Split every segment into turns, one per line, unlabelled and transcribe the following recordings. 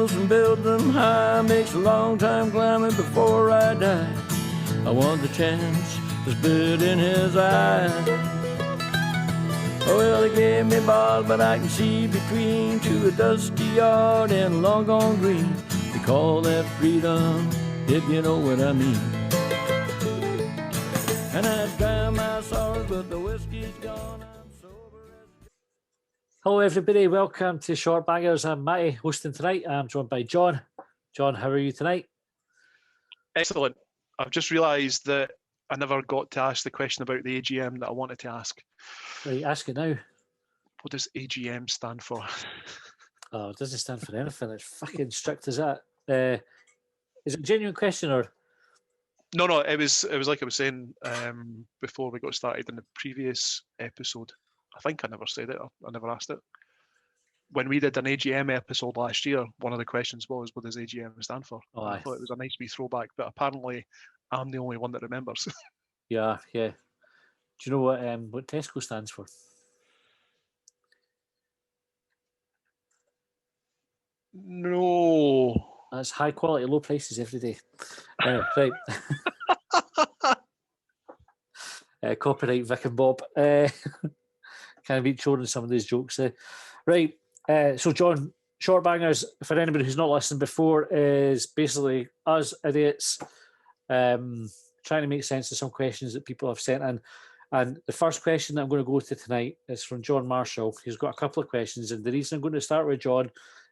hills and build them high. Makes a long time climbing before I die. I want the chance to spit in his eye. Well, they gave me bars, but I can see between to a dusty yard and a long gone green. They call that freedom, if you know what I mean. And I drown my sorrows, but the whiskey's gone. I'm sober.
Hello, everybody. Welcome to Shortbangers. I'm Matty, hosting tonight. I'm joined by John. John, how are you tonight?
Excellent. I've just realised that I never got to ask the question about the AGM that I wanted to ask.
Right, ask it now.
What does AGM stand for?
Oh, it doesn't stand for anything. It's fucking strict as that. Is it a genuine question or?
No. It was like I was saying before we got started in the previous episode. I think I never said it. I never asked it. When we did an AGM episode last year, one of the questions was, what does AGM stand for?
Oh,
I thought it was a nice wee throwback, but apparently I'm the only one that remembers.
Yeah. Do you know what Tesco stands for?
No.
That's high quality, low prices every day. Right. Copyright Vic and Bob. Can't be children some of these jokes. Right. So, John, Shortbangers, for anybody who's not listened before, is basically us idiots trying to make sense of some questions that people have sent in. And the first question that I'm going to go to tonight is from John Marshall. He's got a couple of questions. And the reason I'm going to start with John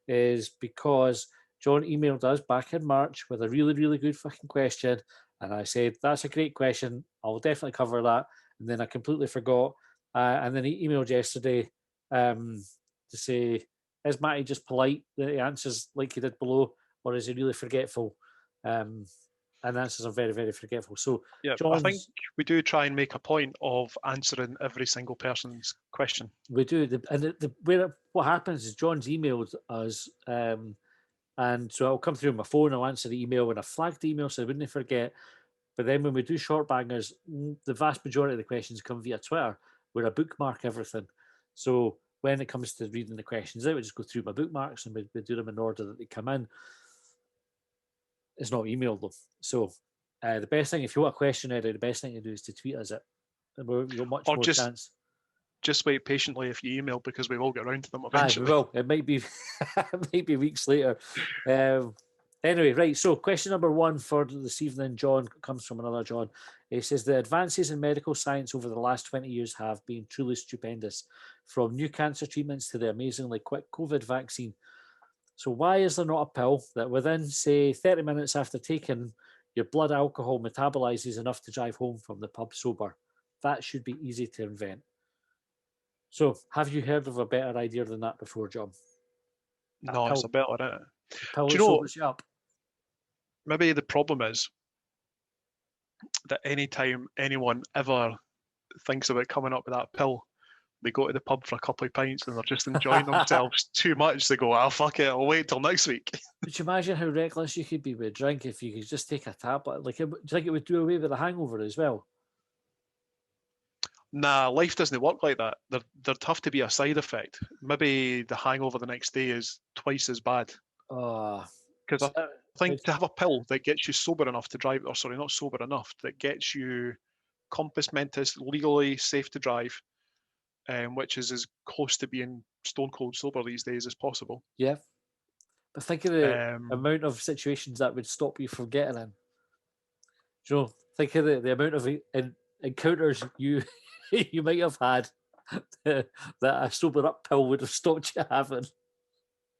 is because John emailed us back in March with a really, really good fucking question. And I said, that's a great question. I'll definitely cover that. And then I completely forgot. And then he emailed yesterday to say, is Matty just polite that he answers like he did below, or is he really forgetful? And the answers are very, very forgetful. So,
yeah, I think we do try and make a point of answering every single person's question.
We do. What happens is John's emailed us, and so I'll come through on my phone, I'll answer the email, and I flagged the email so I wouldn't forget. But then when we do Shortbangers, the vast majority of the questions come via Twitter, where I bookmark everything. So when it comes to reading the questions out, we just go through my bookmarks and we do them in order that they come in. It's not emailed though. So the best thing, if you want a question out, the best thing to do is to tweet us it. You'll much more chance.
Just wait patiently if you email, because we will get around to them eventually.
We will. It might be it might be weeks later. Anyway, right. So question number one for this evening, John, comes from another John. He says, the advances in medical science over the last 20 years have been truly stupendous, from new cancer treatments to the amazingly quick COVID vaccine. So why is there not a pill that within, say, 30 minutes after taking, your blood alcohol metabolizes enough to drive home from the pub sober? That should be easy to invent. So have you heard of a better idea than that before, John?
No, it's a better, isn't it?
Pill that sobers you up.
Maybe the problem is that anytime anyone ever thinks about coming up with that pill, they go to the pub for a couple of pints and they're just enjoying themselves too much. They go, fuck it, I'll wait till next week.
Would you imagine how reckless you could be with a drink if you could just take a tablet? Do you think it would do away with the hangover as well?
Nah, life doesn't work like that. There'd have to be a side effect. Maybe the hangover the next day is twice as bad. Because I think to have a pill that gets you sober enough to drive, or sorry, not sober enough, that gets you compos mentis, legally safe to drive, which is as close to being stone cold sober these days as possible.
Yeah. But think of the amount of situations that would stop you from getting in. You know, think of the amount of encounters you you might have had that a sober up pill would have stopped you having.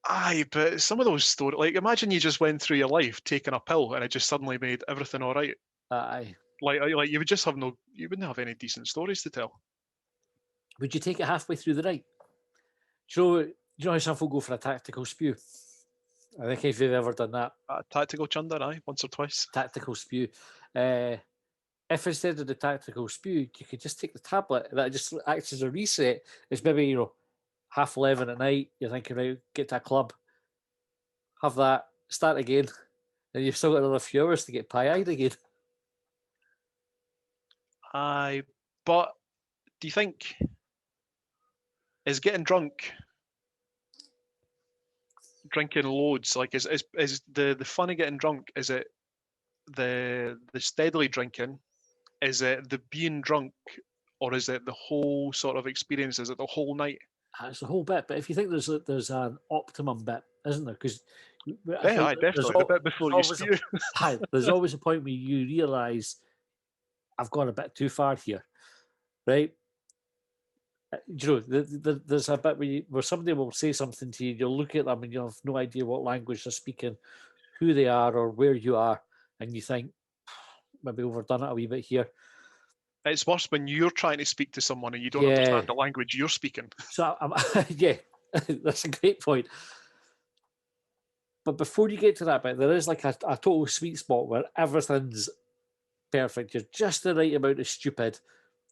Aye, but some of those stories, like imagine you just went through your life taking a pill and it just suddenly made everything all right.
Aye.
Like you would just have you wouldn't have any decent stories to tell.
Would you take it halfway through the night? Do you know how some folk go for a tactical spew? I think if you've ever done that.
A tactical chunder, aye, once or twice.
Tactical spew. If instead of the tactical spew, you could just take the tablet that just acts as a reset. It's maybe 11:30 at night. You're thinking, right, get to a club, have that, start again, and you've still got another few hours to get pie-eyed again.
Aye, but do you think is getting drunk drinking loads? Like, is the fun of getting drunk? Is it the steadily drinking? Is it the being drunk, or is it the whole sort of experience? Is it the whole night?
It's the whole bit. But if you think there's an optimum bit, isn't there? Because
yeah, definitely the bit before you spew.
There's always a point where you realise I've gone a bit too far here, right? You know, there's a bit where somebody will say something to you, you'll look at them and you have no idea what language they're speaking, who they are, or where you are, and you think maybe overdone it a wee bit here.
It's worse when you're trying to speak to someone and you don't understand the language you're speaking.
So, yeah, that's a great point. But before you get to that bit, there is like a total sweet spot where everything's perfect. You're just the right amount of stupid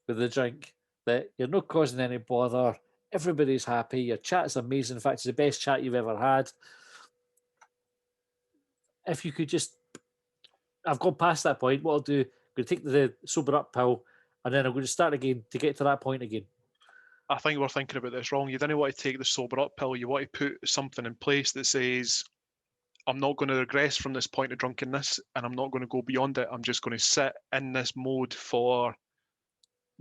with the drink, that you're not causing any bother. Everybody's happy. Your chat's amazing. In fact, it's the best chat you've ever had. If you could just, I've gone past that point. What I'll do, I'm going to take the sober up pill, and then I'm going to start again to get to that point again.
I think we're thinking about this wrong. You don't want to take the sober up pill. You want to put something in place that says, I'm not going to regress from this point of drunkenness, and I'm not going to go beyond it. I'm just going to sit in this mode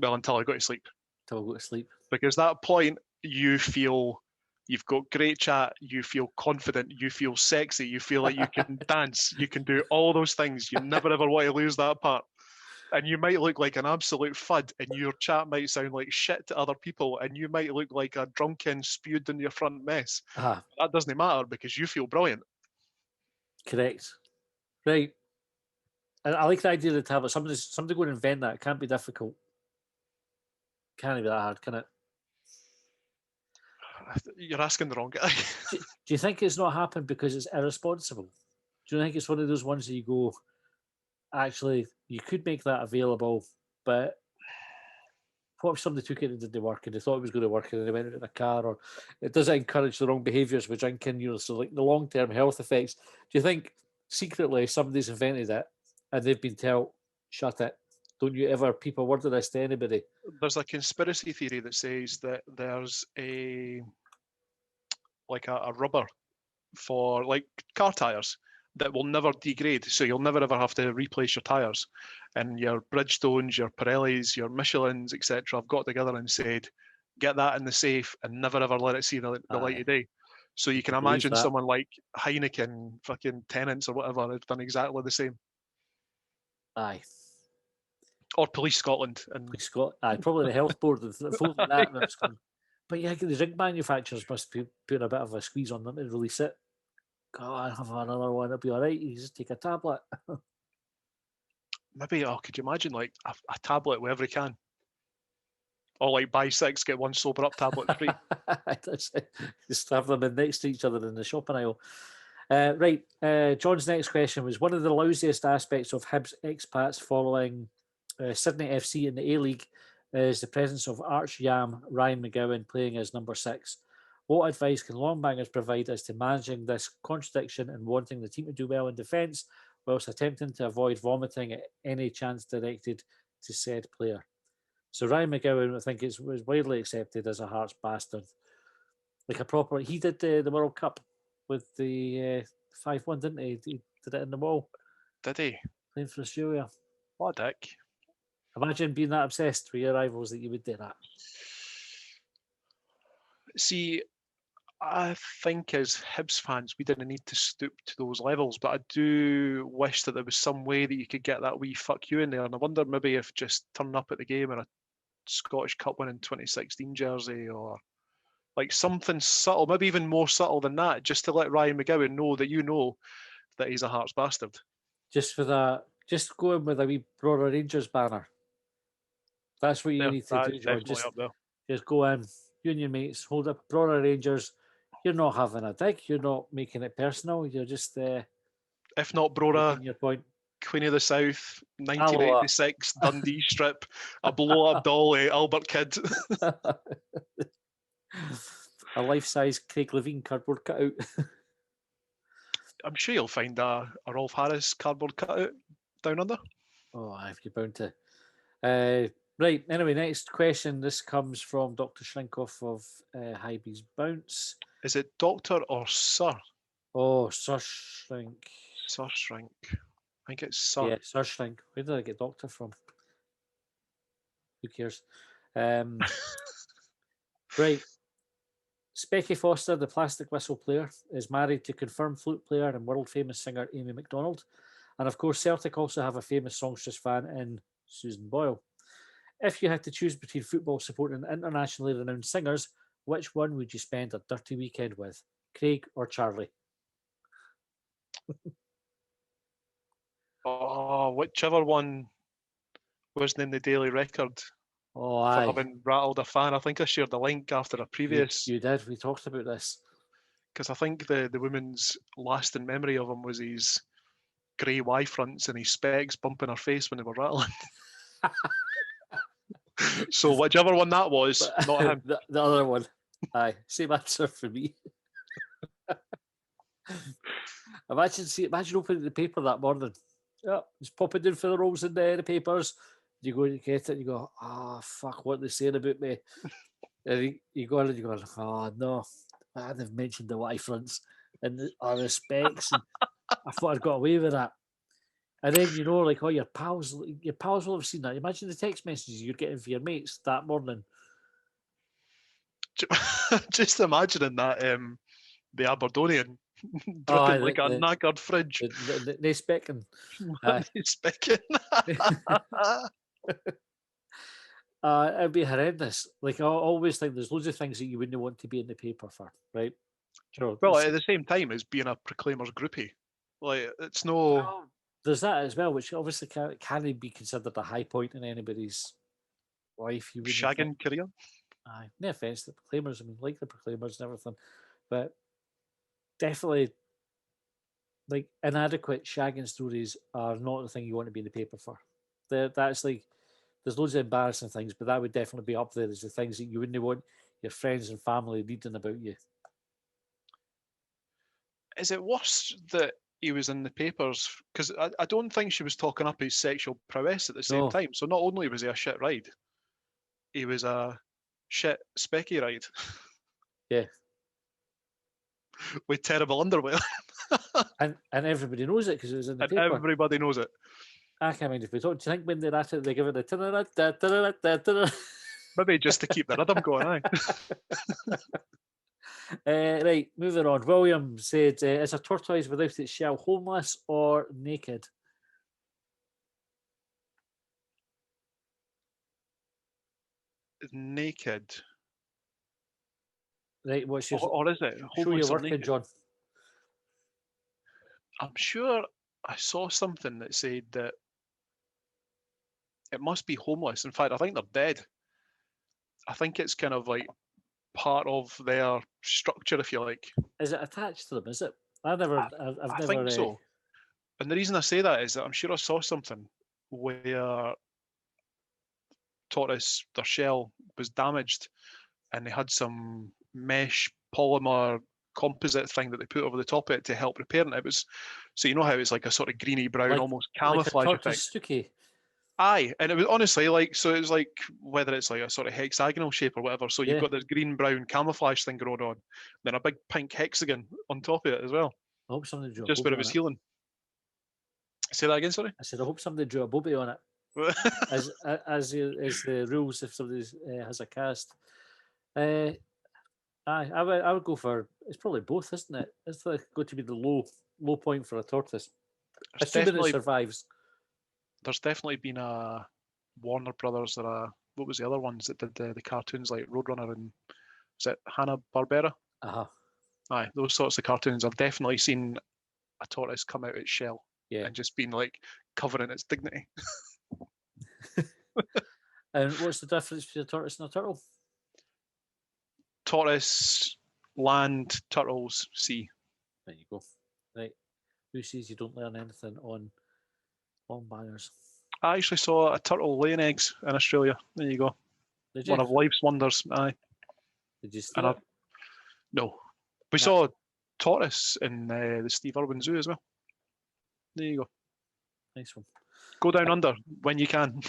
until I go to sleep.
Until I go to sleep.
Because that point, you feel you've got great chat, you feel confident, you feel sexy, you feel like you can dance, you can do all those things. You never ever want to lose that part. And you might look like an absolute fud, and your chat might sound like shit to other people, and you might look like a drunken, spewed in your front mess. That doesn't matter because you feel brilliant.
Correct. Right. And I like the idea of the tablet. Somebody go and invent that. It can't be difficult. Can't be that hard, can it?
You're asking the wrong guy.
do you think it's not happened because it's irresponsible? Do you think it's one of those ones that you go, actually, you could make that available, but what if somebody took it and didn't work and they thought it was going to work and then they went out in a car, or it doesn't encourage the wrong behaviours with drinking, so like the long-term health effects. Do you think secretly somebody's invented it and they've been told, shut it, don't you ever peep a word of this to anybody?
There's a conspiracy theory that says that there's a rubber for like car tires that will never degrade, so you'll never ever have to replace your tires. And your Bridgestones, your Pirellis, your Michelins, etc. have got together and said, get that in the safe and never ever let it see the light of day. So you can imagine someone like Heineken, fucking Tennants or whatever, have done exactly the same.
Aye.
Or Police Scotland.
Aye, probably the health board. That. But yeah, the drink manufacturers must be putting a bit of a squeeze on them to release it. God, I have another one. It'll be all right. You just take a tablet.
Maybe, could you imagine like a tablet with every can? Or like buy 6, get 1 sober up tablet free.
Just have them in next to each other in the shopping aisle. Right. John's next question was, one of the lousiest aspects of Hibs expats following Sydney FC in the A-League is the presence of arch yam Ryan McGowan playing as number 6. What advice can Longbangers provide as to managing this contradiction and wanting the team to do well in defence whilst attempting to avoid vomiting at any chance directed to said player? So Ryan McGowan, I think, was widely accepted as a Hearts bastard. Like a proper... He did the World Cup with the 5-1, didn't he? He did it in the wall.
Did he?
Playing for Australia.
What a dick.
Imagine being that obsessed with your rivals that you would do that.
See, I think as Hibs fans, we didn't need to stoop to those levels, but I do wish that there was some way that you could get that wee fuck you in there. And I wonder maybe if just turning up at the game in a Scottish Cup winning 2016 jersey, or like something subtle, maybe even more subtle than that, just to let Ryan McGowan know that you know that he's a Hearts bastard.
Just for that, just go in with a wee Brora Rangers banner. That's what you need to do, John. Just go in, you and your mates, hold up Brora Rangers. You're not having a dig. You're not making it personal. You're just...
if not Brora,
your point.
Queen of the South, 1986, Dundee strip, a blow-up dolly, Albert Kidd.
A life-size Craig Levine cardboard cutout.
I'm sure you'll find a Rolf Harris cardboard cutout down under.
Oh, if you're bound to. Right, anyway, next question. This comes from Dr. Shrinkoff of Hibs Bounce.
Is it doctor or sir?
Oh, Sir Shrink.
Sir Shrink. I think it's Sir.
Yeah, Sir Shrink. Where did I get Doctor from? Who cares? Right. Specky Foster, the plastic whistle player, is married to confirmed flute player and world famous singer Amy MacDonald. And of course, Celtic also have a famous songstress fan in Susan Boyle. If you had to choose between football supporting internationally renowned singers, which one would you spend a dirty weekend with? Craig or Charlie?
Oh, whichever one wasn't in the Daily Record
Oh,
for
aye.
having rattled a fan. I think I shared the link after a previous.
You did. We talked about this.
Because I think the woman's lasting memory of him was his grey Y fronts and his specs bumping her face when they were rattling. So whichever one that was, not him.
The other one. Aye, same answer for me. Imagine opening the paper that morning. Yeah, just popping in for the rolls in the papers. You go to get it and you go, fuck, what are they saying about me? And you go in and you go, oh no, they've mentioned the Y fronts and the specs. And I thought I'd got away with that. And then, like, your pals will have seen that. Imagine the text messages you're getting for your mates that morning.
Just imagining that the Aberdonian dripping like a knackered fridge.
They specking.
Specking.
It'd be horrendous. Like, I always think there's loads of things that you wouldn't want to be in the paper for, right? Sure.
Well, at the same time as being a Proclaimers groupie. Like, it's no...
Well, there's that as well, which obviously can be considered a high point in anybody's life.
Shagging career?
Aye, no offence to the Proclaimers. I mean, like the Proclaimers and everything. But definitely, like, inadequate shagging stories are not the thing you want to be in the paper for. That's like, there's loads of embarrassing things, but that would definitely be up there as the things that you wouldn't want your friends and family reading about you.
Is it worse that he was in the papers? Because I don't think she was talking up his sexual prowess at the same time. So not only was he a shit ride, he was a shit specky ride.
Yeah.
With terrible underwear.
and everybody knows it because it was in the paper.
Everybody knows it.
I can't mind if we talk. Do you think when they're at it, they give it the
maybe just to keep the rhythm going, aye.
Right, moving on. William said, is a tortoise without its shell homeless or naked?
Naked.
Right, what's your...
Or is it?
Show your working, John.
I'm sure I saw something that said that it must be homeless. In fact, I think they're dead. I think it's kind of like part of their structure, if you like.
Is it attached to them? Is it? I
think so. And the reason I say that is that I'm sure I saw something where tortoise, their shell was damaged and they had some mesh polymer composite thing that they put over the top of it to help repair it. It was, so you know how it's like a sort of greeny brown, almost camouflage
like a
effect.
Stookie.
Aye, and it was honestly like, so it was like whether it's like a sort of hexagonal shape or whatever. So you've got this green brown camouflage thing going on, then a big pink hexagon on top of it as well.
I hope somebody drew
just where it was healing. Say that again, sorry.
I said I hope somebody drew a bobby on it. as the rules if somebody has a cast. I would go for, it's probably both, isn't it? It's like going to be the low point for a tortoise. Assuming it survives.
There's definitely been a Warner Brothers or a, what was the other ones that did the cartoons like Roadrunner and was it Hanna-Barbera? Aye, those sorts of cartoons. I've definitely seen a tortoise come out its shell and just been like covering its dignity.
And what's the difference between a tortoise and a turtle?
Tortoise, land, turtles, sea.
There you go. Right. Who says you don't learn anything on Longbangers?
I actually saw a turtle laying eggs in Australia. There you go.
Did you?
One of life's wonders. Aye.
Did you see it?
No. We saw a tortoise in the Steve Irwin Zoo as well. There you go.
Nice one.
Go down under when you can.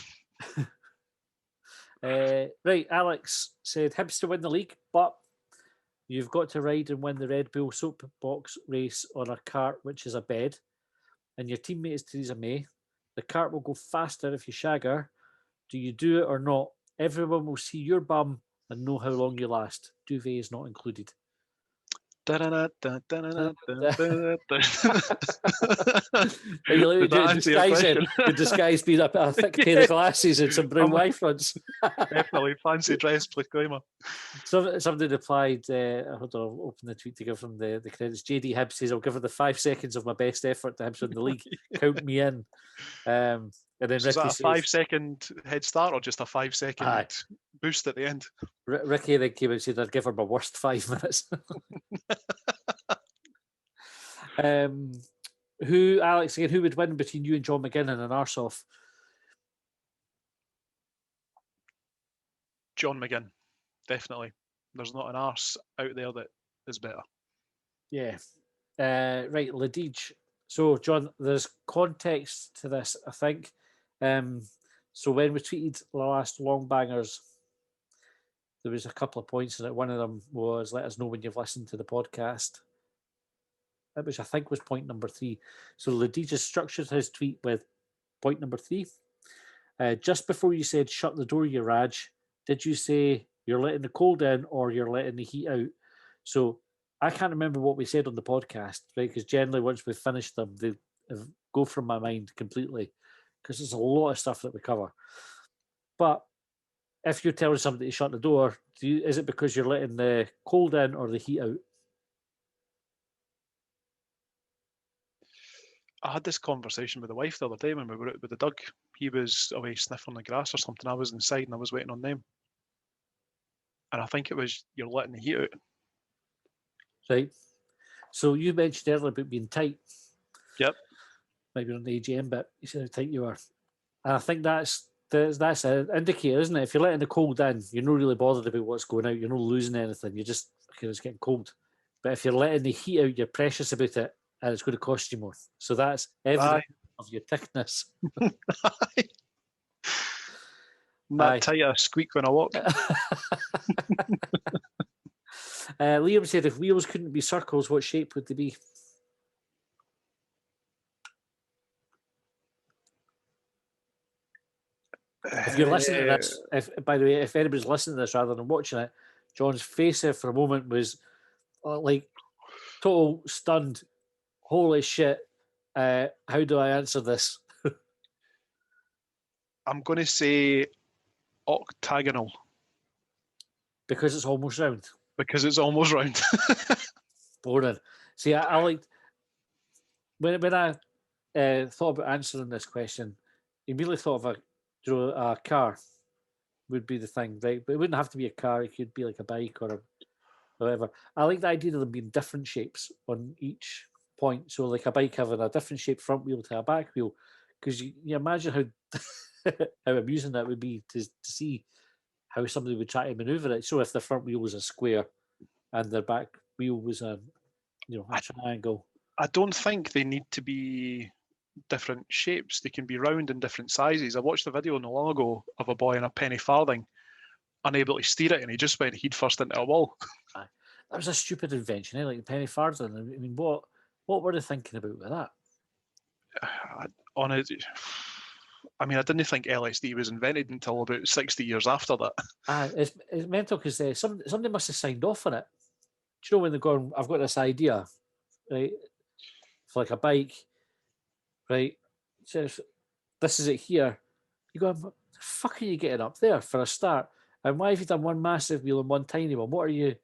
Right, Alex said Hibs to win the league, but You've got to ride and win the Red Bull soapbox race on a cart, which is a bed, and your teammate is Theresa May. The cart will go faster if you shag her. Do you do it or not? Everyone will see your bum and know how long you last. Duvet is not included. You disguise being a thick pair of glasses and some brown Y-fronts.
Definitely fancy dress disclaimer.
So somebody replied, hold on, I'll open the tweet to give them the credits. JD Hibs says, I'll give her the 5 seconds of my best effort to Hibs win the league. Count me in. And then
so
Ricky
is that a 5-second head start or just a 5-second boost at the end?
Ricky then came out and said, I'd give her my worst 5 minutes. Alex, again, who would win between you and John McGinnon and Arseoff?
John McGinn, definitely. There's not an arse out there that is better.
Yeah. Right, Ladij. So, John, there's context to this, I think. So when we tweeted the last Longbangers, there was a couple of points in it. One of them was, let us know when you've listened to the podcast. Which I think was point number 3. So Ladij has structured his tweet with point number 3. Just before you said, shut the door, you Raj, did you say you're letting the cold in or you're letting the heat out? So I can't remember what we said on the podcast, right? Because generally once we've finished them, they go from my mind completely because there's a lot of stuff that we cover. But if you're telling somebody to shut the door, is it because you're letting the cold in or the heat out?
I had this conversation with the wife the other day when we were out with the Doug. He was away sniffing the grass or something. I was inside and I was waiting on them. And I think it was, you're letting the heat out.
Right. So you mentioned earlier about being tight.
Yep.
Maybe on the AGM bit, you said how tight you are. And I think that's an indicator, isn't it? If you're letting the cold in, you're not really bothered about what's going out. You're not losing anything. You're just, okay, it's getting cold. But if you're letting the heat out, you're precious about it. And it's going to cost you more. So that's evidence of your thickness.
Not tight, I squeak when I walk.
Liam said, if wheels couldn't be circles, what shape would they be? If you're listening to this, by the way, if anybody's listening to this rather than watching it, John's face there for a moment was like total stunned. Holy shit, how do I answer this?
I'm going to say octagonal.
Because it's almost round?
Because it's almost round.
Boring. See, I liked... When I thought about answering this question, I immediately thought of a car would be the thing, right? But it wouldn't have to be a car. It could be like a bike or whatever. I like the idea of them being different shapes on each point. So like a bike having a different shaped front wheel to a back wheel, because you imagine how how amusing that would be to see how somebody would try to maneuver it. So if the front wheel was a square and their back wheel was a triangle.
I don't think they need to be different shapes. They can be round in different sizes. I watched a video not long ago of a boy in a penny farthing unable to steer it, and he just went head first into a wall.
That was a stupid invention, like the penny farthing. I mean, what were they thinking about with that?
I didn't think LSD was invented until about 60 years after that.
It's mental because somebody must have signed off on it. Do you know when they're going, I've got this idea, right, for like a bike, right? So this is it here. You go, the fuck are you getting up there for a start? And why have you done one massive wheel and one tiny one? What are you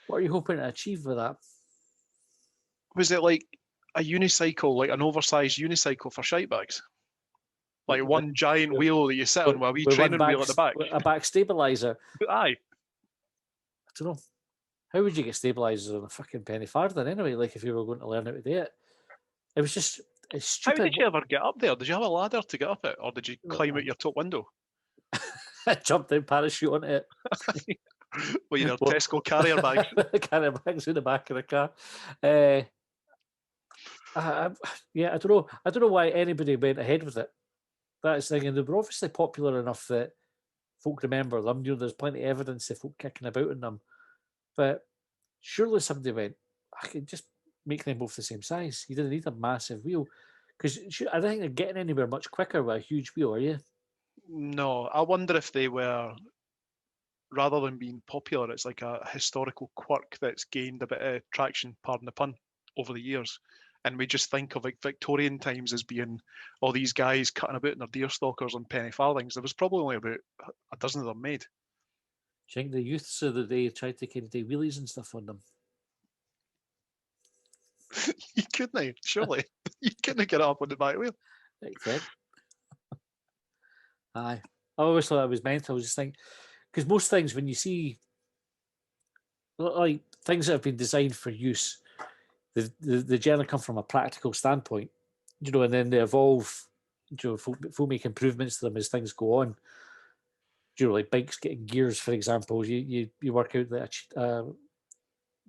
hoping to achieve with that?
Was it like a unicycle, like an oversized unicycle for shite bags? Like one giant wheel that you sit on with a wee training wheel at the back?
A back stabiliser.
Aye.
I don't know. How would you get stabilisers on a fucking penny farthing anyway? Like if you were going to learn how to do it. It was just, it's stupid.
How did you ever get up there? Did you have a ladder to get up it? Or did you climb out your top window?
I jumped out parachute onto it.
With your Tesco carrier bags.
Carrier bags in the back of the car. I don't know. I don't know why anybody went ahead with it. That's the thing. And they were obviously popular enough that folk remember them. There's plenty of evidence of folk kicking about in them. But surely somebody went, I could just make them both the same size. You didn't need a massive wheel. Because I don't think they're getting anywhere much quicker with a huge wheel, are you?
No, I wonder if they were, rather than being popular, it's like a historical quirk that's gained a bit of traction, pardon the pun, over the years. And we just think of like Victorian times as being all these guys cutting about in their deer stalkers and penny farthings. There was probably only about a dozen of them made.
Do you think the youths of the day tried to kind of do wheelies and stuff on them?
You couldn't, surely. You couldn't get up on the back wheel.
Right. Aye. I always thought that was mental. I was just thinking, because most things, when you see like things that have been designed for use, they generally come from a practical standpoint, and then they evolve, folk make improvements to them as things go on. Like bikes getting gears, for example, you work out that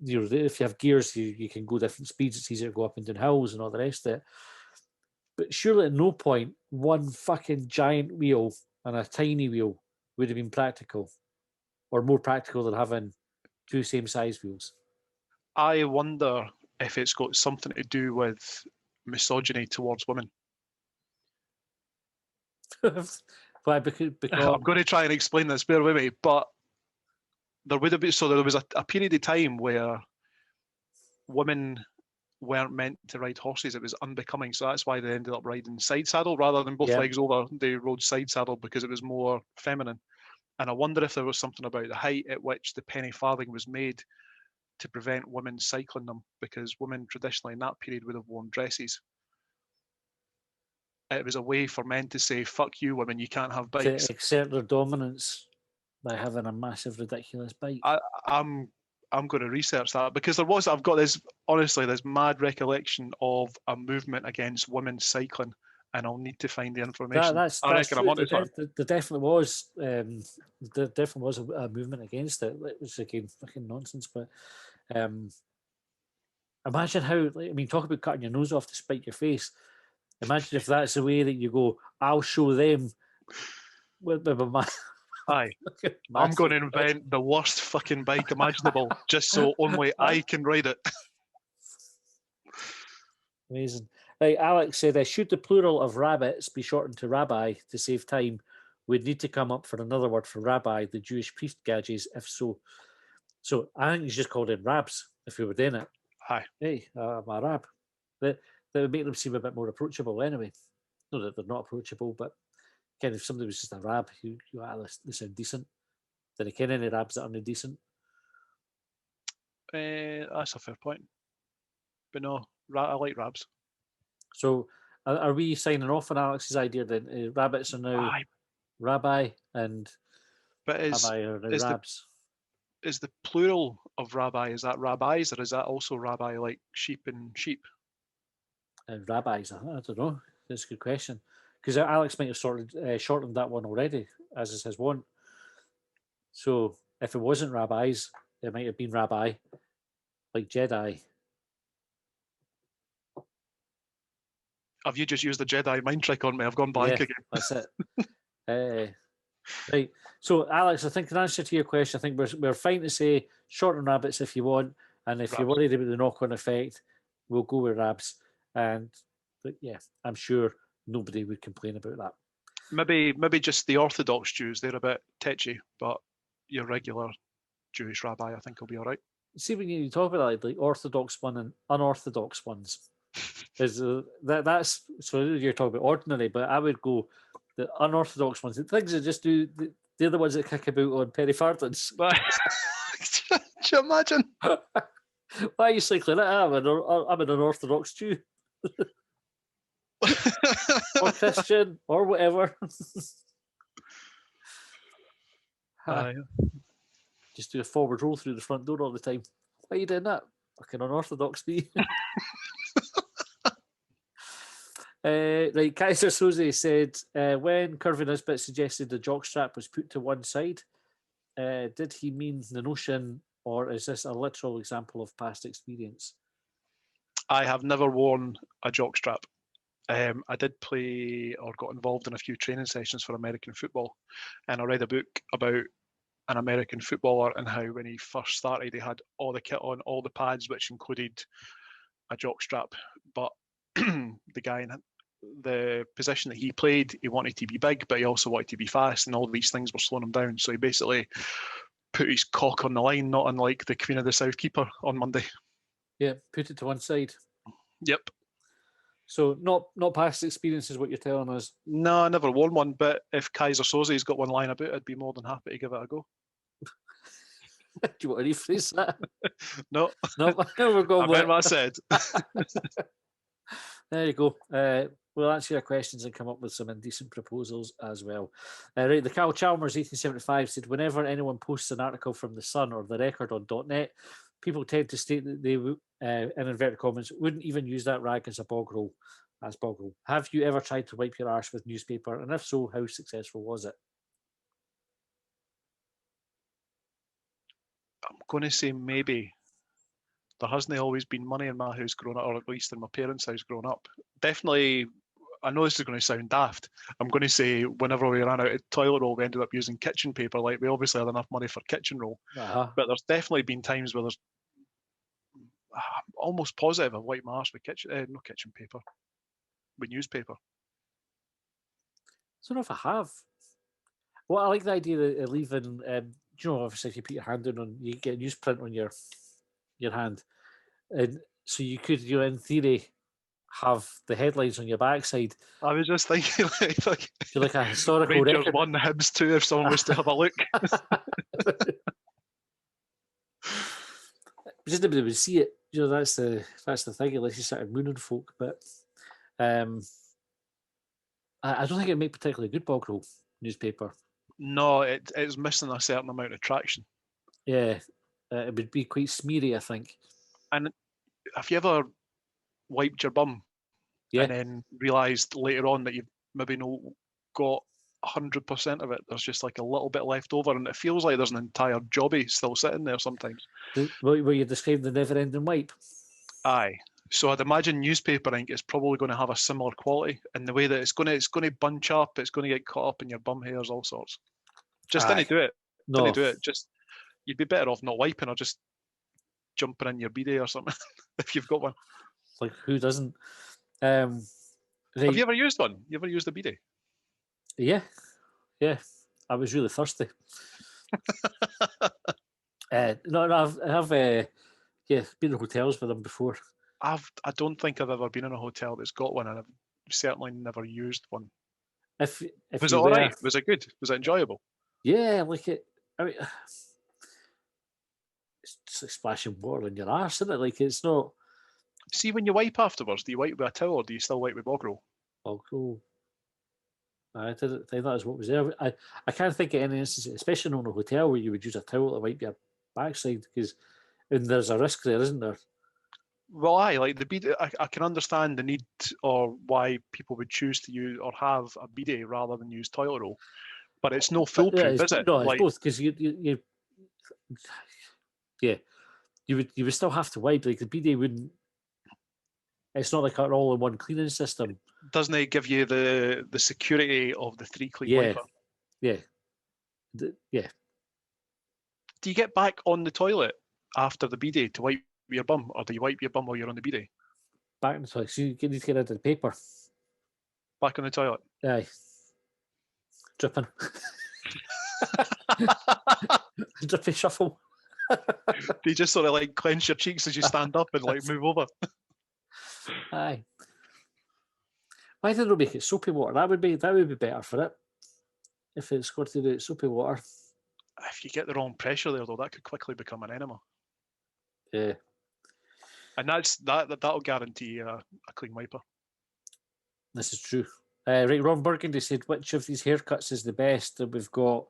if you have gears, you can go different speeds. It's easier to go up and down hills and all the rest of it. But surely at no point one fucking giant wheel and a tiny wheel would have been practical, or more practical than having two same size wheels.
I wonder if it's got something to do with misogyny towards women.
Why? Because
I'm going to try and explain this, bear with me, but there would have been, so there was a period of time where women weren't meant to ride horses. It was unbecoming, so that's why they ended up riding side saddle rather than both legs over. They rode side saddle because it was more feminine. And I wonder if there was something about the height at which the penny farthing was made to prevent women cycling them, because women traditionally in that period would have worn dresses. It was a way for men to say, fuck you, women, you can't have bikes.
To exert their dominance by having a massive, ridiculous bike.
I'm going to research that, because I've got this mad recollection of a movement against women cycling, and I'll need to find the information.
I reckon I'm onto something. There definitely was. There definitely was a movement against it. It was again fucking nonsense. But imagine how. Talk about cutting your nose off to spite your face. Imagine if that's the way that you go. I'll show them.
Aye, I'm going to invent the worst fucking bike imaginable, just so only I can ride it.
Amazing. Right, Alex said, should the plural of rabbits be shortened to rabbi to save time? We'd need to come up for another word for rabbi, the Jewish priest gadgets, if so. So I think you just called in rabs if we were doing it.
Hi.
Hey, I'm a rab. That would make them seem a bit more approachable anyway. Not that they're not approachable, but kind of if somebody was just a rab, they sound decent. Did I ken any rabs that aren't decent?
That's a fair point. But no, I like rabs.
So are we signing off on Alex's idea then? Rabbits are now rabbi and rabbi are now rabs.
Is the plural of rabbi, is that rabbis, or is that also rabbi like sheep and sheep?
Rabbis, I don't know. That's a good question. Because Alex might have shortened that one already, as is his want. So if it wasn't rabbis, it might have been rabbi, like Jedi.
Have you just used the Jedi mind trick on me? I've gone blank again.
That's it. Right. So, Alex, I think in answer to your question, I think we're fine to say shorten rabbits if you want, and if you're worried about the knock-on effect, we'll go with rabs. But yeah, I'm sure nobody would complain about that.
Maybe just the Orthodox Jews, they're a bit tetchy, but your regular Jewish rabbi, I think, will be all right.
See, when you talk about like Orthodox one and unorthodox ones, that's so you're talking about ordinary, but I would go the unorthodox ones, the things that just do, they're the ones that kick about on perifartins.
Do you imagine?
Why are you cycling it? I'm an unorthodox Jew. Or Christian, or whatever. Just do a forward roll through the front door all the time. Why are you doing that? Fucking unorthodox me. Right, Kaiser Soze said, when Curvy Nisbet suggested the jockstrap was put to one side, did he mean the notion, or is this a literal example of past experience?
I have never worn a jockstrap. I did play or got involved in a few training sessions for American football, and I read a book about an American footballer, and how when he first started, he had all the kit on, all the pads, which included a jock strap. But the guy in the position that he played, he wanted to be big, but he also wanted to be fast, and all these things were slowing him down. So he basically put his cock on the line, not unlike the Queen of the South keeper on Monday.
Yeah, put it to one side.
Yep.
So not past experience is what you're telling us.
No, I never worn one, but if Kaiser Soze's got one lying about, I'd be more than happy to give it a go.
Do you want to rephrase that?
No.
No, we're going
I meant what I said.
There you go. We'll answer your questions and come up with some indecent proposals as well. Right, the Cal Chalmers 1875 said, whenever anyone posts an article from The Sun or The Record on .net, people tend to state that they, in inverted commas, wouldn't even use that rag as a bog roll. As bog roll. Have you ever tried to wipe your arse with newspaper? And if so, how successful was it?
I'm going to say maybe. There hasn't always been money in my house growing up, or at least in my parents' house growing up. Definitely, I know this is going to sound daft. I'm going to say whenever we ran out of toilet roll, we ended up using kitchen paper. Like, we obviously had enough money for kitchen roll. But there's definitely been times where there's almost positive I've wiped my arse with not kitchen paper, with newspaper.
I don't know if I have. Well, I like the idea of leaving, obviously if you put your hand in, you get newsprint on your hand. And so you could, in theory, have the headlines on your backside.
I was just thinking,
like a historical
Rangers
record.
1, Hibs 2, if someone was to have a look.
Just nobody would see it. That's the thing, unless you started mooning folk. But I don't think it'd make particularly good bog roll newspaper.
No, it's missing a certain amount of traction.
Yeah, it would be quite smeary, I think.
And have you ever wiped your bum and then realised later on that you've maybe not got 100% of it? There's just like a little bit left over, and it feels like there's an entire jobby still sitting there sometimes.
Were you describing the never-ending wipe?
Aye. So I'd imagine newspaper ink is probably going to have a similar quality in the way that it's going to bunch up, it's going to get caught up in your bum hairs, all sorts. Just didn't do it.
No.
Didn't do it. Just, you'd be better off not wiping or just jumping in your bidet or something if you've got one.
Like, who doesn't?
Have you ever used one? You ever used a bidet?
Yeah. I was really thirsty. I have been in hotels with them before.
I don't think I've ever been in a hotel that's got one, and I've certainly never used one.
Was
it all right? Was it good? Was it enjoyable?
Yeah, like it. I mean, it's just like splashing water in your arse, isn't it? Like, it's not.
See, when you wipe afterwards, do you wipe with a towel or do you still wipe with bog roll?
Bog roll. I didn't think that was what was there. I can't think of any instance, especially in a hotel, where you would use a towel to wipe your backside, because there's a risk there, isn't there?
Well, like the bidet, I can understand the need or why people would choose to use or have a bidet rather than use toilet roll, but it's no foolproof, is it?
No, it's both, because you would still have to wipe. Like, the bidet wouldn't. It's not like an all-in-one cleaning system.
Doesn't it give you the security of the 3-clean wiper?
Yeah. Yeah.
Do you get back on the toilet after the bidet to wipe your bum, or do you wipe your bum while you're on the bidet?
Back in the toilet. So you need to get out of the paper.
Back on the toilet?
Aye. Dripping. Drippy shuffle.
Do you just sort of like clench your cheeks as you stand up and like move over?
Aye. Why did they make it soapy water? That would be better for it. If it's got to do soapy water.
If you get the wrong pressure there, though, that could quickly become an enema.
Yeah.
And that'll guarantee a clean wiper.
This is true. Right, Ron Burgundy said, which of these haircuts is the best? And we've got,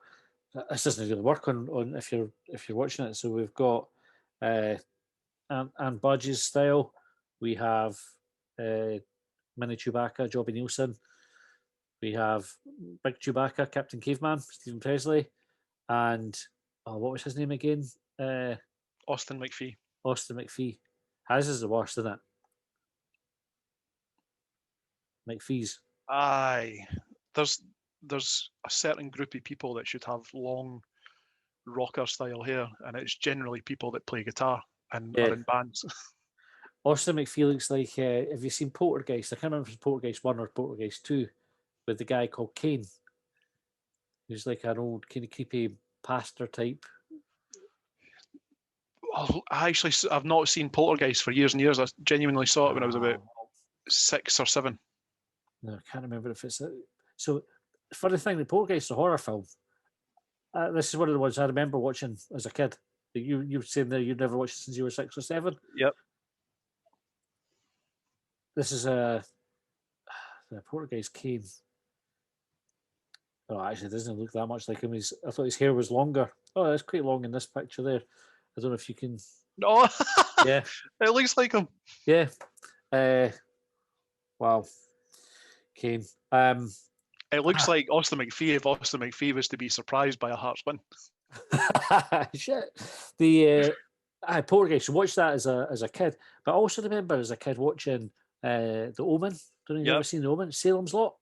this doesn't really work on if you're watching it. So we've got Anne Budge's style. We have Mini Chewbacca, Jobbie Nielsen. We have Big Chewbacca, Captain Caveman, Stephen Presley. And, what was his name again?
Austin McPhee.
Austin McPhee. His is the worst, isn't it? McPhee's.
Aye. There's a certain group of people that should have long rocker style hair, and it's generally people that play guitar and
Yeah.
are in bands.
Austin McFeeling's like, have you seen Poltergeist? I can't remember if it's Poltergeist 1 or Poltergeist 2, with the guy called Kane, who's like an old kind of creepy pastor type.
Oh, I've not seen Poltergeist for years and years. I genuinely saw it when I was about 6 or 7.
No, I can't remember if it's... So, funny thing, the Poltergeist is a horror film. This is one of the ones I remember watching as a kid. You were saying there you'd never watched it since you were 6 or 7?
Yep.
This is the Poltergeist Kane. Oh, actually, it doesn't look that much like him. I thought his hair was longer. Oh, it's quite long in this picture there. I don't know if you can...
No,
yeah.
It looks like him.
Yeah. Wow. Kane.
It looks like Austin McPhee if Austin McPhee was to be surprised by a Hearts win.
Shit. The Poltergeist. I watched that as a kid, but I also remember as a kid watching The Omen. Don't know if you've ever seen The Omen? Salem's Lot.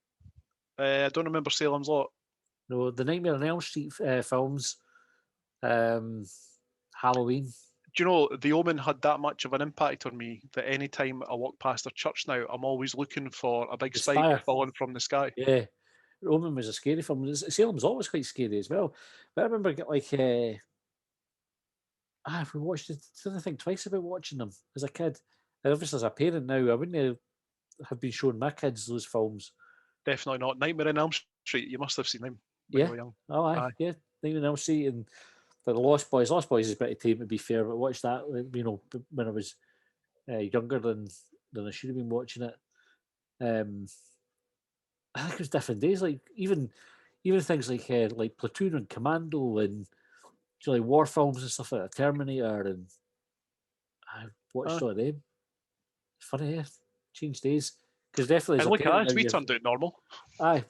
I don't remember Salem's Lot.
No, the Nightmare on Elm Street films. Halloween.
Do you know, The Omen had that much of an impact on me that any time I walk past a church now, I'm always looking for a big spike falling from the sky.
Yeah. The Omen was a scary film. Salem's Lot was quite scary as well. But I remember we watched it, I think, twice about watching them as a kid. And obviously as a parent now, I wouldn't have been showing my kids those films.
Definitely not. Nightmare on Elm Street, you must have seen them when you were young.
Oh, aye. Yeah. Nightmare on Elm Street and the Lost Boys. Lost Boys is pretty tame, to be fair, but watched that, when I was younger than I should have been watching it. I think it was different days. Like even things like Platoon and Commando and like war films and stuff like that, Terminator, and I watched all of them. It's funny, yeah. Changed days. Because definitely.
And look at us, we turned out normal.
Aye,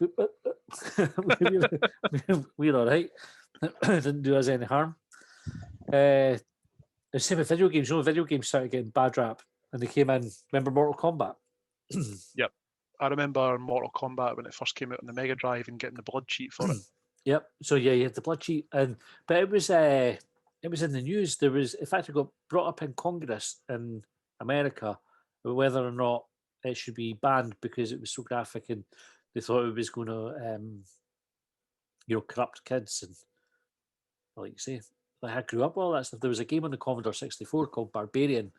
we're all right. Didn't do us any harm. The same with video games. Video games started getting bad rap, and they came in. Remember Mortal Kombat?
Yep. I remember Mortal Kombat when it first came out on the Mega Drive and getting the blood cheat for it.
Yep. So yeah, you had the blood cheat, but it was in the news. There was, in fact, it got brought up in Congress in America whether or not it should be banned because it was so graphic, and they thought it was going to, corrupt kids. And like you say, like I grew up with all that stuff. There was a game on the Commodore 64 called Barbarian.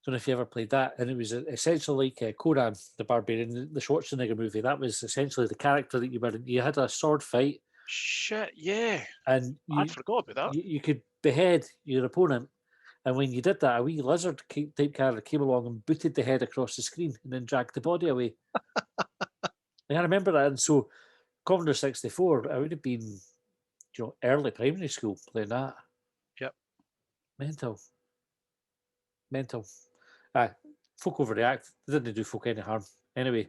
Don't know if you ever played that, and it was essentially like Conan the Barbarian, the Schwarzenegger movie. That was essentially the character that you were in. You had a sword fight.
Shit, yeah.
And
I forgot about that.
You could behead your opponent, and when you did that, a wee lizard type character came along and booted the head across the screen and then dragged the body away. And I remember that, and so Commodore 64, I would have been, early primary school playing that.
Yep.
Mental. Folk overreact. They didn't do folk any harm. Anyway,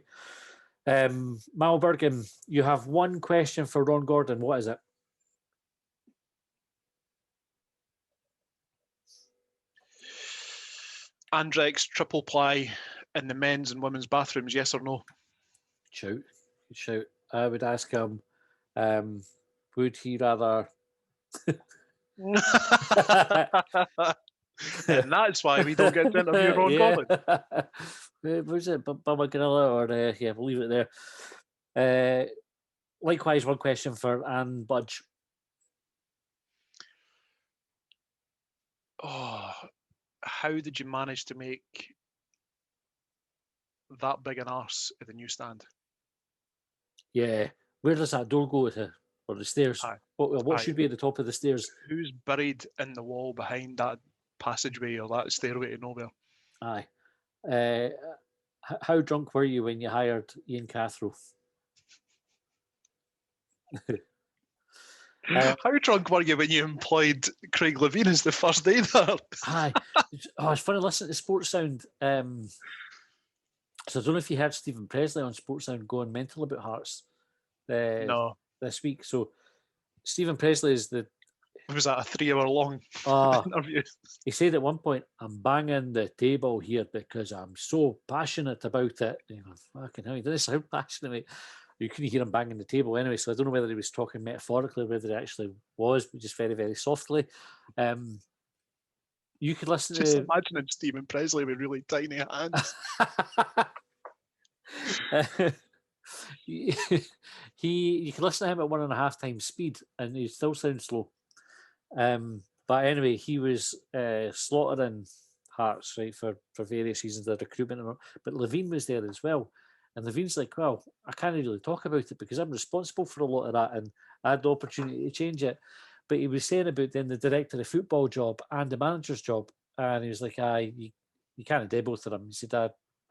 Mal Bergen, you have one question for Ron Gordon. What is it?
Andrex triple ply in the men's and women's bathrooms, yes or no?
Shout. I would ask him, would he rather...
And that's why we don't get to interview Ron Gordon.
Was it Bubba Gorilla or we'll leave it there. Likewise, one question for Anne Budge.
Oh, how did you manage to make that big an arse at the newsstand?
Yeah, where does that door go to? Or the stairs?
Aye.
What should be at the top of the stairs?
Who's buried in the wall behind that passageway or that stairway to nowhere?
Aye. How drunk were you when you hired Ian Cathro?
How drunk were you when you employed Craig Levine as the first aider?
Aye. It's funny listening to Sports Sound. So I don't know if you heard Stephen Presley on Sports Sound going mental about Hearts
No.
this week. So Stephen Presley is the...
Was that a 3-hour long interview?
He said at one point, I'm banging the table here because I'm so passionate about it. Fucking hell, he doesn't sound passionate, mate. You couldn't hear him banging the table anyway, so I don't know whether he was talking metaphorically or whether he actually was, but just very, very softly. You could listen
just
to...
imagining Stephen Presley with really tiny hands.
You can listen to him at 1.5 times speed, and he still sounds slow. But anyway, he was slaughtering Hearts, right, for various reasons, the recruitment and all. But Levine was there as well. And Levine's like, well, I can't really talk about it because I'm responsible for a lot of that, and I had the opportunity to change it. But he was saying about then the director of football job and the manager's job. And he was like, you can't do both of them. He said,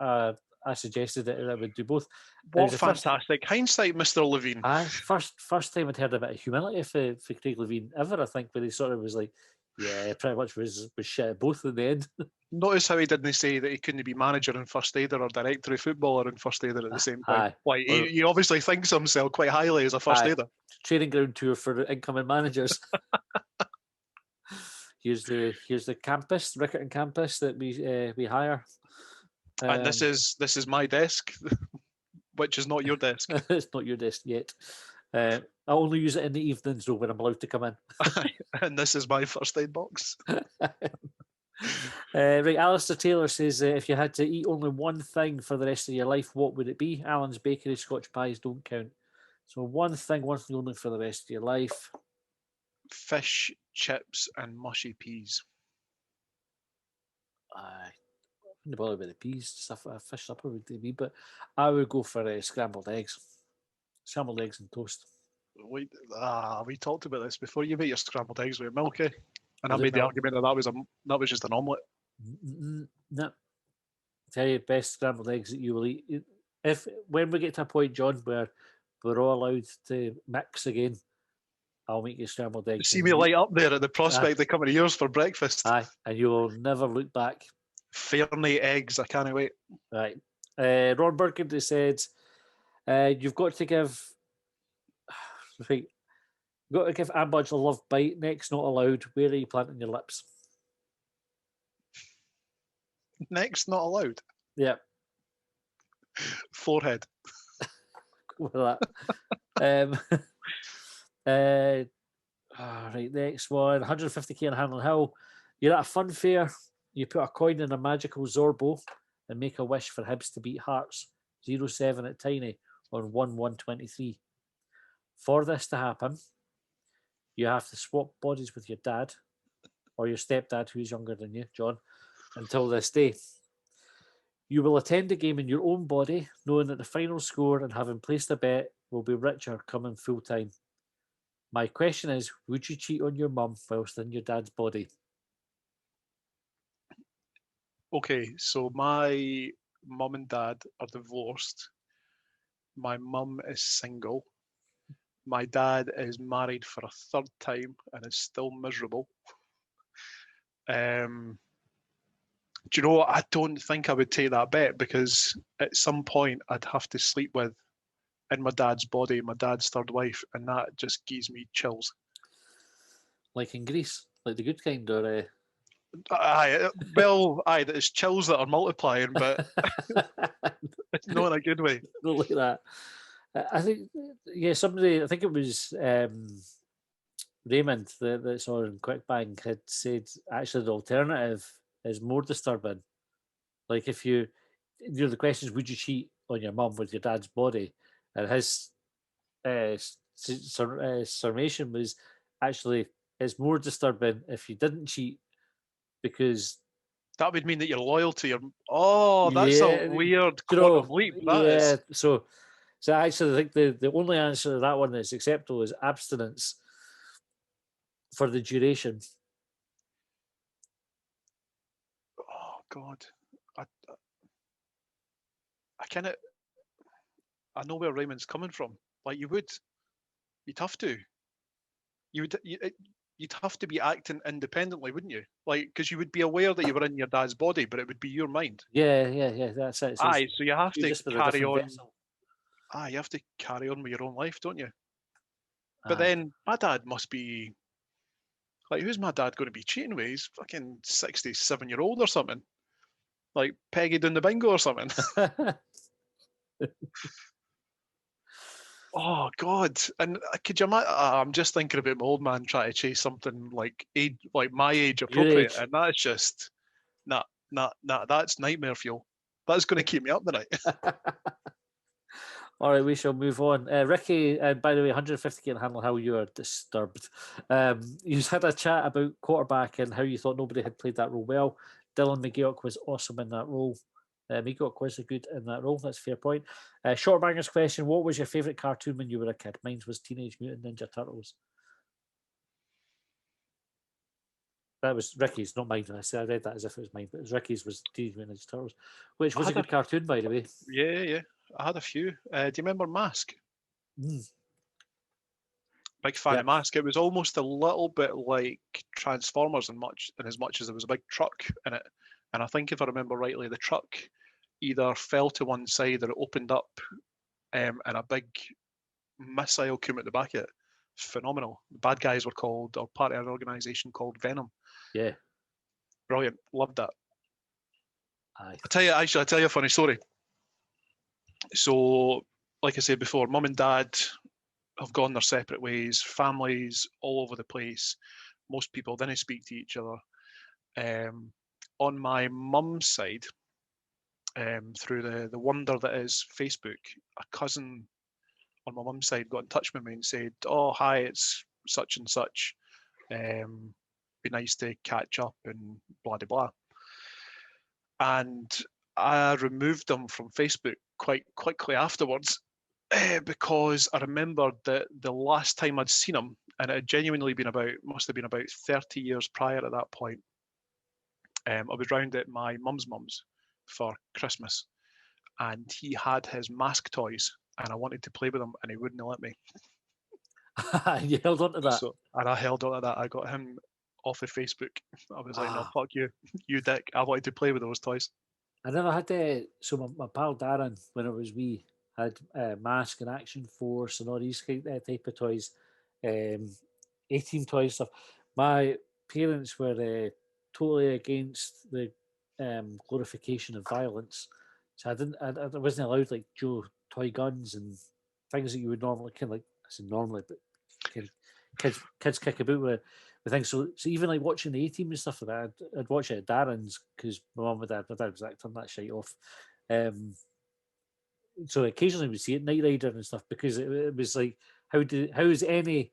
I suggested that I would do both.
What fantastic hindsight, Mr. Levine.
First time I'd heard a bit of humility for Craig Levine ever, I think, where he sort of was like, yeah, pretty much was shit at both in the end.
Notice how he didn't say that he couldn't be manager and first aider or director of footballer and first aider at the same time. Like, he obviously thinks of himself quite highly as a first aider. Training
ground tour for incoming managers. Here's the campus, Rickerton campus that we hire.
And this is my desk, which is not your desk.
It's not your desk yet. I only use it in the evenings though when I'm allowed to come in.
And this is my first aid box.
Right, Alistair Taylor says, if you had to eat only one thing for the rest of your life, what would it be? Alan's Bakery, Scotch pies don't count. So one thing only for the rest of your life.
Fish, chips, and mushy peas.
I wouldn't bother with the peas. Stuff a fish supper would be, but I would go for scrambled eggs. Scrambled eggs and toast.
We talked about this before. You made your scrambled eggs with milk, eh? And I made the argument that was just an omelette.
No. Tell you, best scrambled eggs that you will eat. When we get to a point, John, where we're all allowed to mix again, I'll make you scrambled eggs.
See me light up there at the prospect of coming to yours for breakfast.
Aye, and you will never look back.
Fairney eggs, I can't wait.
Right. Ron Burgundy said, you've got to give... Right. You've got to give Ambudge a love bite. Next, not allowed. Where are you planting your lips?
Next, not allowed?
Yeah.
Forehead.
Go with that. Right, next one. 150k on Hanlon Hill. You're at a fun fair. You put a coin in a magical Zorbo and make a wish for Hibs to beat Hearts 0-7 at Tiny on 1-1-23. For this to happen, you have to swap bodies with your dad or your stepdad, who's younger than you, John, until this day. You will attend the game in your own body, knowing that the final score and having placed a bet will be richer coming full time. My question is, would you cheat on your mum whilst in your dad's body?
Okay, so my mum and dad are divorced. My mum is single. My dad is married for a third time and is still miserable. Do you know what? I don't think I would take that bet because at some point I'd have to sleep with, in my dad's body, my dad's third wife, and that just gives me chills.
Like in Greece? Like the good kind, or...
Aye, there's chills that are multiplying, but it's not in a good way.
Not like that. I think, I think it was Raymond that's on Quick Bang had said actually the alternative is more disturbing. Like if the question is, would you cheat on your mum with your dad's body? And his summation was actually it's more disturbing if you didn't cheat because
that would mean that you're loyal to your. Oh, that's a weird quantum leap.
So actually, I think the only answer to that one that's acceptable is abstinence for the duration.
Oh God, I know where Raymond's coming from. Like you'd have to. You'd have to be acting independently, wouldn't you? Like, because you would be aware that you were in your dad's body, but it would be your mind.
Yeah, that's it.
So you have to carry on. You have to carry on with your own life, don't you? But then my dad must be like, who's my dad going to be cheating with? He's fucking 67-year-old or something. Like Peggy doing the bingo or something. Oh God! And could you imagine? I'm just thinking about my old man trying to chase something like my age
Your
appropriate,
age.
and that's just nah. That's nightmare fuel. That's going to keep me up the night.
All right, we shall move on. Ricky, by the way, 150k in Handle, how you are disturbed. You had a chat about quarterback and how you thought nobody had played that role well. Dylan McGeoch was awesome in that role. McGeoch was good in that role. That's a fair point. Shortbangers question: what was your favourite cartoon when you were a kid? Mine was Teenage Mutant Ninja Turtles. That was Ricky's, not mine. I read that as if it was mine, but it was Ricky's was Teenage Mutant Ninja Turtles, which was a good cartoon, by the way.
Yeah. I had a few. Do you remember Mask? Big fan of Mask. It was almost a little bit like Transformers in as much as there was a big truck in it. And I think if I remember rightly, the truck either fell to one side or it opened up, and a big missile came at the back of it. Phenomenal. The bad guys were called, or part of an organisation called Venom.
Yeah.
Brilliant. Loved that.
Aye.
I'll tell you a funny story. So, like I said before, mum and dad have gone their separate ways, families all over the place. Most people didn't speak to each other. On my mum's side, through the wonder that is Facebook, a cousin on my mum's side got in touch with me and said, "Oh, hi, it's such and such. Be nice to catch up," and blah de blah. And I removed them from Facebook quite quickly afterwards, because I remembered that the last time I'd seen him, and it had genuinely been must have been about 30 years prior at that point. I was round at my mum's for Christmas, and he had his Mask toys, and I wanted to play with them, and he wouldn't let me.
You held on to that.
And I held on to that. I got him off of Facebook. I was like, "No, fuck you, you dick. I wanted to play with those toys."
I never had so my pal Darren, when it was wee, had Mask and Action Force and all these type of toys, A-Team toys stuff. My parents were totally against the glorification of violence, so I wasn't allowed like toy guns and things that you would normally kind of like. I said normally, but kids kick about with things. So even like watching the A-Team and stuff like that, I'd watch it at Darren's because my dad was like, turn that shit off. So occasionally we see it Knight Rider and stuff because it was like, how is any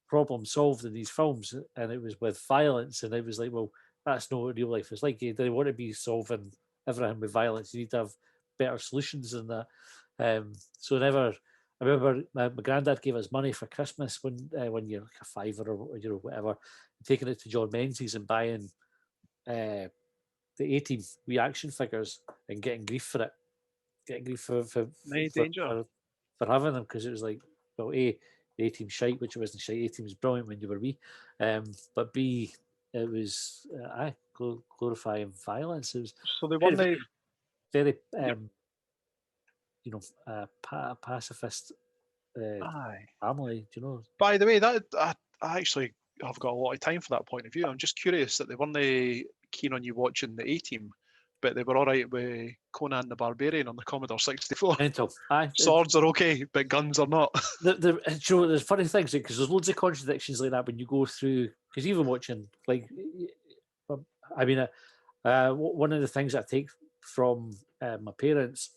problem solved in these films? And it was with violence, and it was like, well, that's not what real life is like. They want to be solving everything with violence. You need to have better solutions than that. So never. I remember my granddad gave us money for Christmas when you're like a fiver or whatever, taking it to John Menzies and buying the A-Team reaction figures and getting grief for it, getting grief for having them because it was like, well, A, the A-Team shite, which it wasn't shite. A-Team was brilliant when you were wee, but B, it was glorifying violence. It was
so they won
very pacifist family. Do you know?
By the way, that I actually have got a lot of time for that point of view. I'm just curious that they weren't keen on you watching the A-Team, but they were all right with Conan the Barbarian on the Commodore 64. Swords are okay, but guns are not.
There's funny things because there's loads of contradictions like that when you go through. Because even watching, like, I mean, one of the things I take from my parents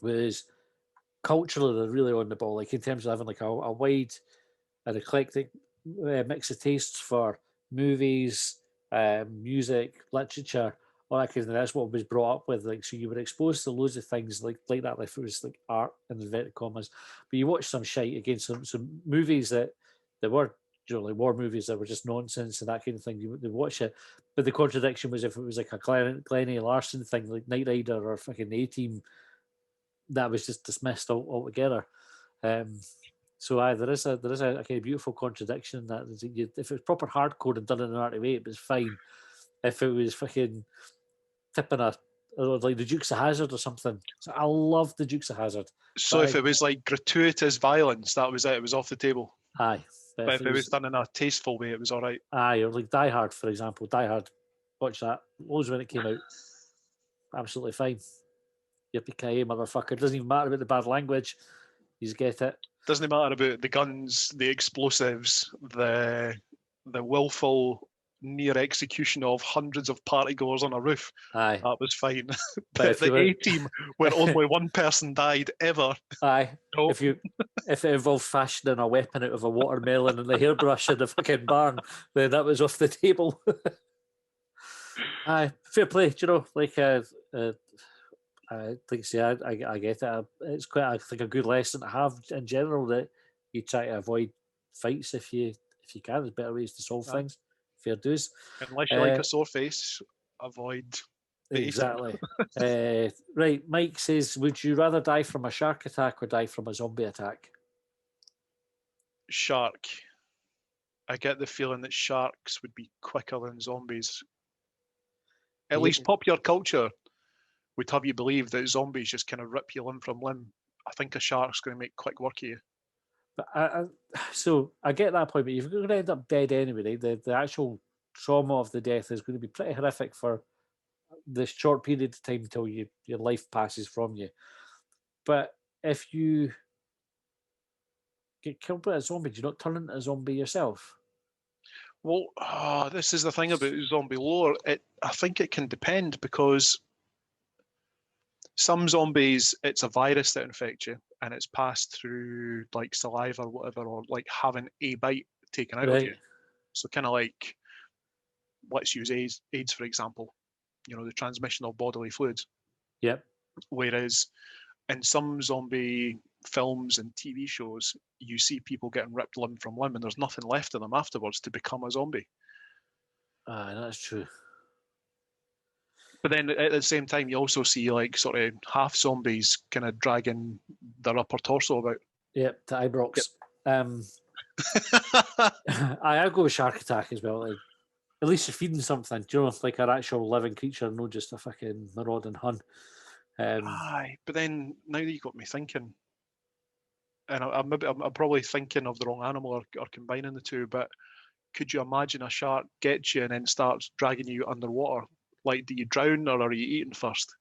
was culturally they're really on the ball, like in terms of having like a wide and eclectic mix of tastes for movies, music, literature, all that kind of thing. That's what was brought up with. Like, so you were exposed to loads of things like that. Like, if it was like art in inverted commas, but you watch some shite against some movies that were, like war movies that were just nonsense and that kind of thing. You would watch it, but the contradiction was if it was like a Glenn A. Larson thing, like Knight Rider or fucking A-Team, that was just dismissed altogether. So there is a kind of beautiful contradiction in that. If it was proper hardcore and done in an arty way, it was fine. If it was fucking tipping like the Dukes of Hazzard or something, so I love the Dukes of Hazzard.
So if it was like gratuitous violence, that was it. It was off the table.
Aye.
But if it was done in a tasteful way, it was all right.
Aye, or like Die Hard, for example. Die Hard, watch that. Loads when it came out. Absolutely fine. yippee-ki-yay, motherfucker. Doesn't even matter about the bad language. You get it.
Doesn't matter about the guns, the explosives, the willful near execution of hundreds of partygoers on a roof.
Aye.
That was fine.
But
the A-team, where only one person died ever.
Aye.
No.
If it involved fashioning a weapon out of a watermelon and the hairbrush in the fucking barn, then that was off the table. Aye, fair play. You know, like I think, I get it. It's quite, I think, a good lesson to have in general, that you try to avoid fights if you can. There's better ways to solve things. Fair dues.
Unless you like a sore face, avoid.
Exactly. Right, Mike says, would you rather die from a shark attack or die from a zombie attack?
Shark. I get the feeling that sharks would be quicker than zombies. At least popular culture would have you believe that zombies just kind of rip you limb from limb. I think a shark's going to make quick work of you.
But so I get that point, but you're going to end up dead anyway. Right? The actual trauma of the death is going to be pretty horrific for this short period of time until your life passes from you. But if you get killed by a zombie, do you not turn into a zombie yourself?
Well, this is the thing about zombie lore. I think it can depend, because some zombies, it's a virus that infects you, and it's passed through like saliva or whatever, or like having a bite taken out of you. So kind of like, let's use AIDS for example. You know, the transmission of bodily fluids.
Yep.
Whereas in some zombie films and TV shows, you see people getting ripped limb from limb, and there's nothing left of them afterwards to become a zombie.
That's true.
But then at the same time, you also see like sort of half zombies kind of dragging their upper torso about.
Yep, to Ibrox. Yep. I'll go with shark attack as well. Like, at least you're feeding something, do you know, like an actual living creature, not just a fucking marauding Hun.
Aye, but then now that you got me thinking, and I'm probably thinking of the wrong animal or combining the two, but could you imagine a shark gets you and then starts dragging you underwater? Like, do you drown or are you eaten first?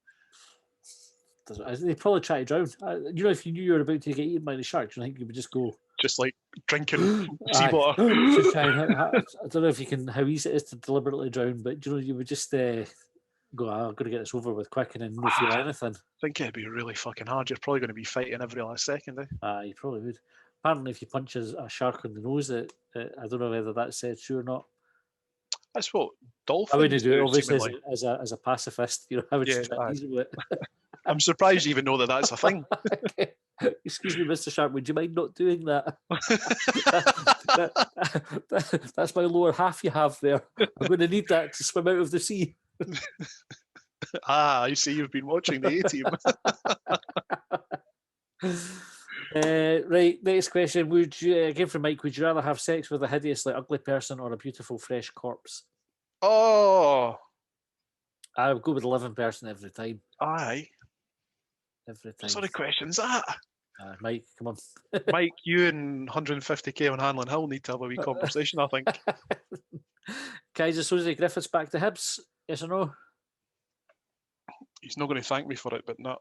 They probably try to drown. You know, if you knew you were about to get eaten by the shark, do you think you would just go?
Just like drinking seawater.
I don't know if you can, how easy it is to deliberately drown, but you know, you would just go, I've got to get this over with quick and then not feel anything.
I think it'd be really fucking hard. You're probably going to be fighting every last second.
You probably would. Apparently, if you punch a shark on the nose, I don't know whether that's true or not.
That's what dolphins.
I wouldn't do it, obviously, as a pacifist. You know, I would just try to ease it.
I'm surprised you even know that that's a thing.
Excuse me, Mr. Shark, would you mind not doing that? That's my lower half you have there. I'm going to need that to swim out of the sea.
I see you've been watching the A-Team.
Right, next question. Would you, again from Mike, would you rather have sex with a hideously ugly person or a beautiful fresh corpse?
Oh,
I would go with a living person every time.
Aye.
Every time.
What sort of question's that?
Mike, come on.
Mike, you and 150k on Hanlon Hill need to have a wee conversation, I think.
Kaiser Soze Griffiths back to Hibs, yes or no?
He's not going to thank me for it, but no.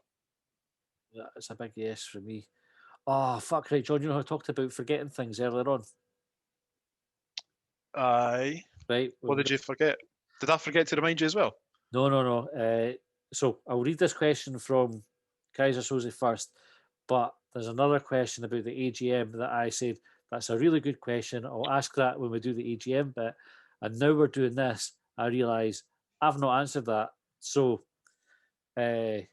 That's a big yes for me. Oh, fuck, right, John, you know how I talked about forgetting things earlier on?
Aye.
Right.
What did you forget? Did I forget to remind you as well?
No. So I'll read this question from Kaiser Soze first, but there's another question about the AGM that I said, that's a really good question. I'll ask that when we do the AGM bit. And now we're doing this, I realise I've not answered that. So we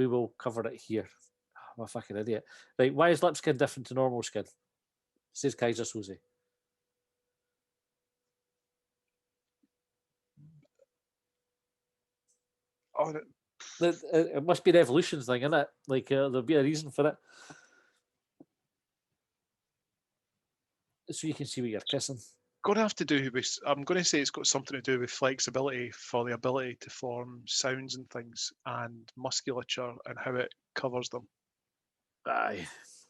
will cover it here. I'm a fucking idiot. Right, why is lip skin different to normal skin? Says Kaiser Soze.
Oh,
it must be an evolution thing, isn't it? Like there'll be a reason for it. So you can see what you're kissing.
Going to have to do with, I'm going to say it's got something to do with flexibility for the ability to form sounds and things, and musculature and how it covers them.
Aye,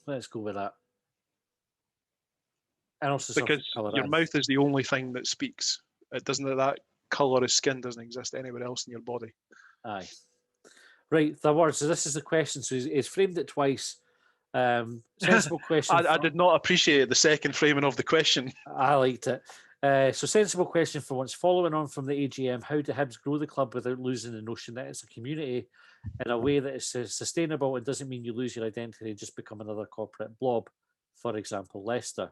let's go with that. And also
because your mouth is the only thing that speaks. It doesn't. That colour of skin doesn't exist anywhere else in your body.
Aye. Right, the words. So this is the question. So he's framed it twice. Sensible question.
I did not appreciate the second framing of the question.
I liked it. So sensible question for once. Following on from the AGM, how do Hibs grow the club without losing the notion that it's a community in a way that is sustainable and doesn't mean you lose your identity and just become another corporate blob? For example, Leicester,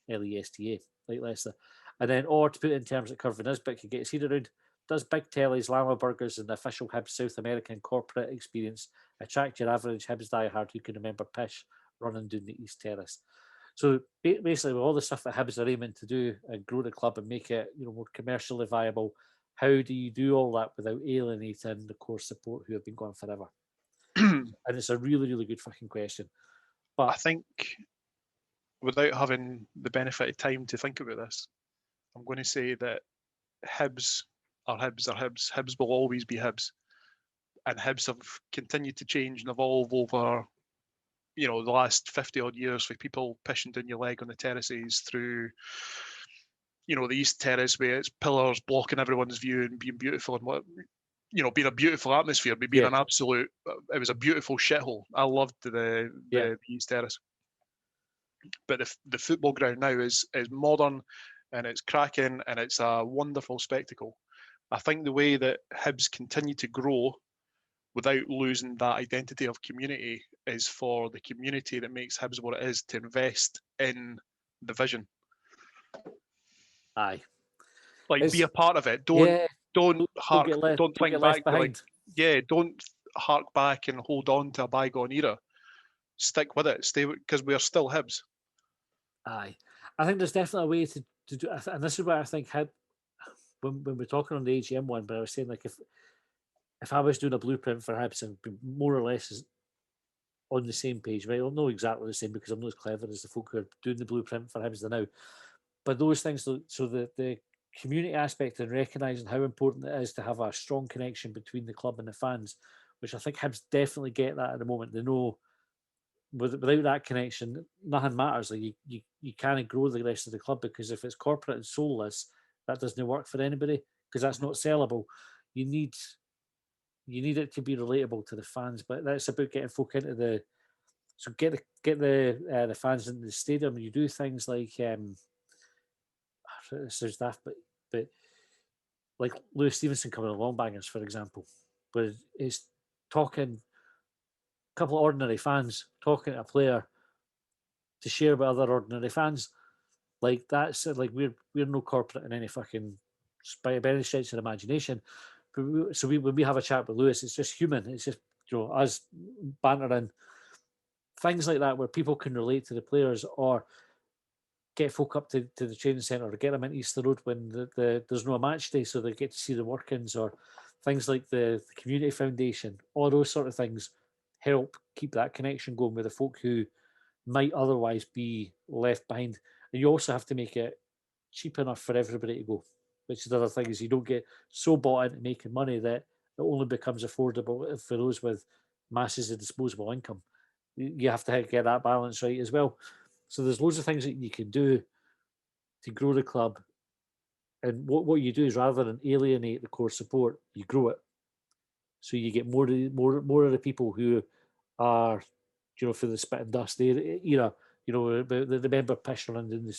Lesta, like Leicester. And then, or to put it in terms that Curvin Nisbet could get his head around, does Big Telly's, Llama Burgers, and the official Hibs South American corporate experience attract your average Hibs diehard who can remember Pish running down the East Terrace? So basically, with all the stuff that Hibs are aiming to do and grow the club and make it, more commercially viable, how do you do all that without alienating the core support who have been going forever? And it's a really, really good fucking question. But
I think, without having the benefit of time to think about this, I'm going to say that Hibs are Hibs are Hibs. Hibs will always be Hibs. And Hibs have continued to change and evolve over, the last 50 odd years, with people pishing down your leg on the terraces through, the East Terrace, where it's pillars blocking everyone's view and being beautiful and being a beautiful atmosphere, but being an absolute, it was a beautiful shithole. I loved the East Terrace. But the football ground now is modern and it's cracking and it's a wonderful spectacle. I think the way that Hibs continue to grow without losing that identity of community is for the community that makes Hibs what it is to invest in the vision.
Aye.
Be a part of it. Don't think back. Don't hark back and hold on to a bygone era. Stick with it. Stay, because we are still Hibs.
Aye. I think there's definitely a way to do, and this is where I think when we're talking on the AGM one, but I was saying, like, if I was doing a blueprint for Hibs, and be more or less on the same page, right? I'll know exactly the same because I'm not as clever as the folk who are doing the blueprint for Hibs now. But those things, so the community aspect and recognising how important it is to have a strong connection between the club and the fans, which I think Hibs definitely get that at the moment. They know without that connection, nothing matters. Like you can't grow the rest of the club, because if it's corporate and soulless, that doesn't work for anybody, because that's not sellable. You need it to be relatable to the fans, but that's about getting folk into the. So get the fans into the stadium. You do things like this sounds daft, but like Lewis Stevenson coming to Longbangers, for example, but it's talking a couple of ordinary fans talking to a player to share with other ordinary fans. Like, that's like we're no corporate in any fucking by any stretch of the imagination. But when we have a chat with Lewis, it's just human. It's just us bantering, things like that, where people can relate to the players, or get folk up to the training centre, or get them into Easter Road when there's no match day, so they get to see the workings, or things like the community foundation. All those sort of things help keep that connection going with the folk who might otherwise be left behind. And you also have to make it cheap enough for everybody to go, which is the other thing, is you don't get so bought into making money that it only becomes affordable for those with masses of disposable income. You have to get that balance right as well. So there's loads of things that you can do to grow the club. And what you do is, rather than alienate the core support, you grow it. So you get more of the people who are, for the spit and dust era, the member pissing around in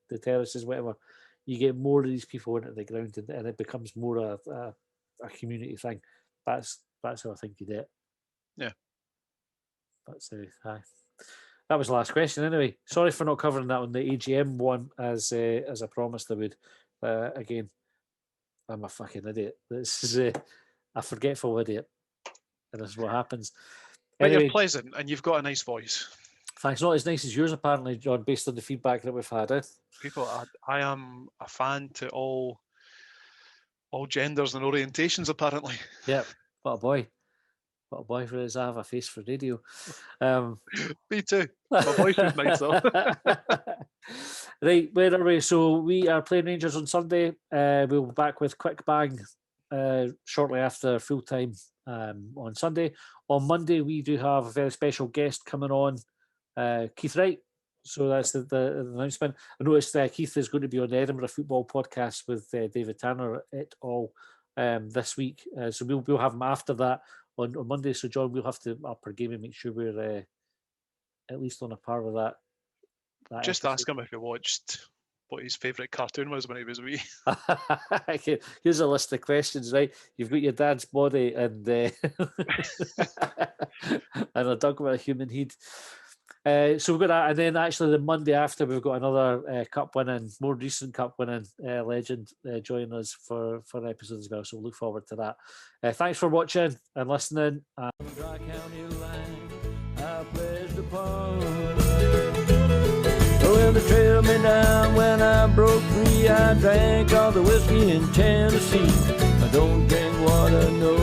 the terraces, whatever. You get more of these people into the ground, and it becomes more a community thing. That's how I think you do it.
Yeah.
That's aye. That was the last question anyway. Sorry for not covering that on the AGM one as I promised I would. Again, I'm a fucking idiot. This is a forgetful idiot, and this is what happens.
But
anyway,
you're pleasant and you've got a nice voice.
Thanks. Not as nice as yours, apparently, John, based on the feedback that we've had.
People, I am a fan to all genders and orientations, apparently.
Yeah, what a boy. What a boy for us. I have a face for radio.
Me too. My voice is nice, though.
Right, where are we? So we are playing Rangers on Sunday. We'll be back with Quick Bang shortly after full time on Sunday. On Monday, we do have a very special guest coming on, Keith Wright. So that's the announcement. I noticed Keith is going to be on the Edinburgh Football Podcast with David Tanner et al. This week. So we'll have him after that on Monday. So John, we'll have to up our game and make sure we're at least on a par with that.
Just ask him if he watched what his favourite cartoon was when he was wee.
Okay, here's a list of questions, right? You've got your dad's body and and a dog with a human head. So we've got that, and then actually the Monday after we've got another more recent cup winning legend joining us for an episode as well. So we'll look forward to that. Thanks for watching and listening.
Dry County line, I pledged upon. Well, they trailed me down when I broke free. I drank all the whiskey in Tennessee. I don't drink water, no